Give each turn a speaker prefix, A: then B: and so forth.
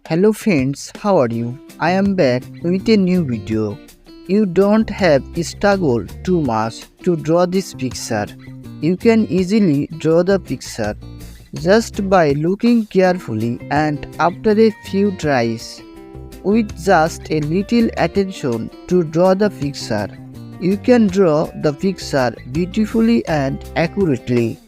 A: Hello friends, how are you? I am back with a new video. You don't have struggle too much to draw this picture. You can easily draw the picture just by looking carefully and after a few tries. With just a little attention to draw the picture, you can draw the picture beautifully and accurately.